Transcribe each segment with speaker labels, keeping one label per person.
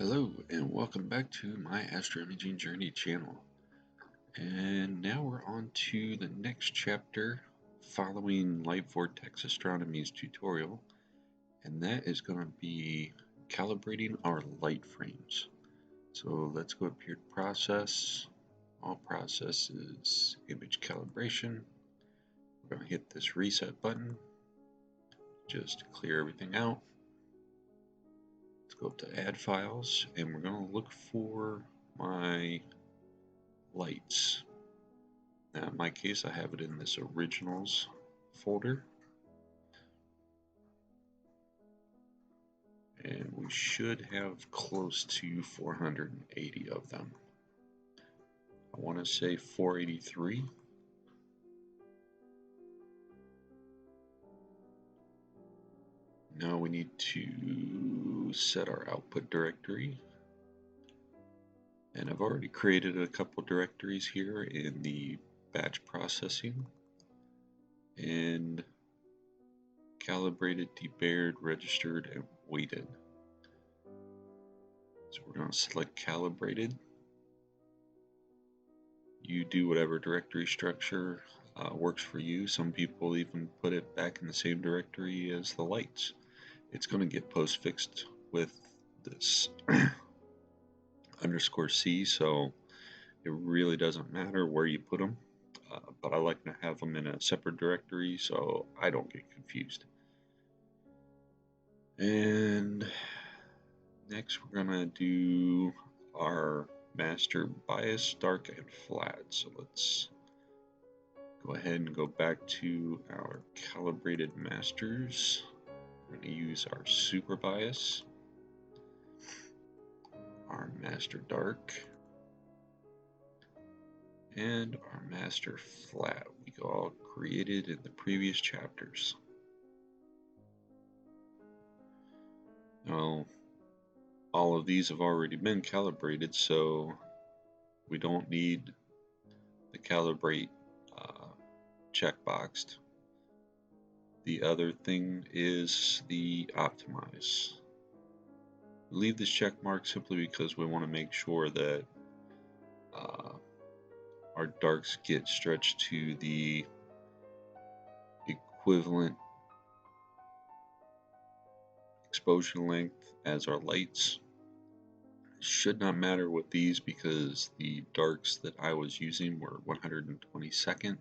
Speaker 1: Hello and welcome back to my Astroimaging Journey channel. And now we're on to the next chapter following Light Vortex Astronomy's tutorial, and that is going to be calibrating our light frames. So let's go up here to Process, All Processes, Image Calibration. We're going to hit this reset button just to clear everything out. Let's go up to Add Files, and we're going to look for my lights. Now in my case I have it in this Originals folder, and we should have close to 480 of them. I want to say 483. Now we need to set our output directory, and I've already created a couple directories here in the batch processing and calibrated, debared, registered, and weighted. So we're going to select calibrated. You do whatever directory structure works for you. Some people even put it back in the same directory as the lights. It's going to get postfixed with this _C, so it really doesn't matter where you put them, but I like to have them in a separate directory so I don't get confused. And next we're going to do our master bias, dark and flat. So let's go ahead and go back to our calibrated masters. We're going to use our super bias, our master dark, and our master flat. We all created in the previous chapters. Now, all of these have already been calibrated, so we don't need the calibrate checkboxed. The other thing is the optimize. We leave this check mark simply because we want to make sure that our darks get stretched to the equivalent exposure length as our lights. Should not matter with these because the darks that I was using were 122nd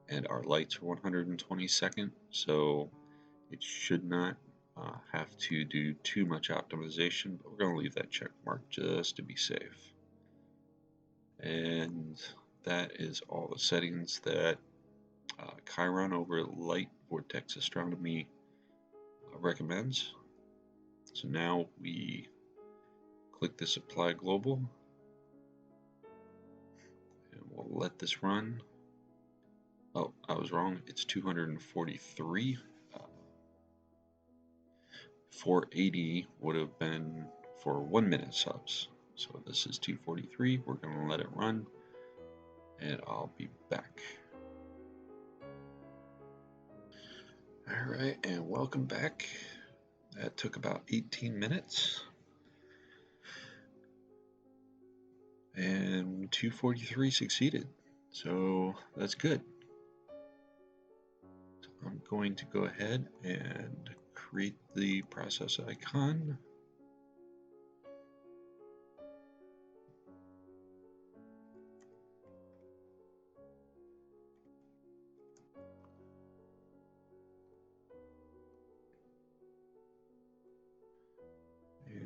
Speaker 1: and our lights are 122nd, so it should not have to do too much optimization, but we're going to leave that check mark just to be safe. And that is all the settings that Chiron over Light Vortex Astronomy recommends. So now we click this Apply Global, and we'll let this run. Oh, I was wrong. It's 243. 480 would have been for 1 minute subs. So this is 243. We're going to let it run, and I'll be back. Alright, and welcome back. That took about 18 minutes. And 243 succeeded. So that's good. So I'm going to go ahead and create the process icon.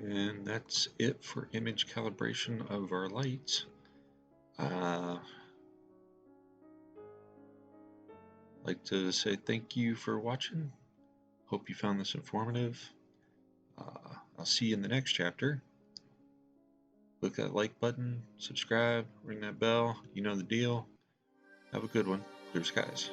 Speaker 1: And that's it for image calibration of our lights. I'd like to say thank you for watching. Hope you found this informative. I'll see you in the next chapter. Click that like button, subscribe, ring that bell. You know the deal. Have a good one. Clear skies.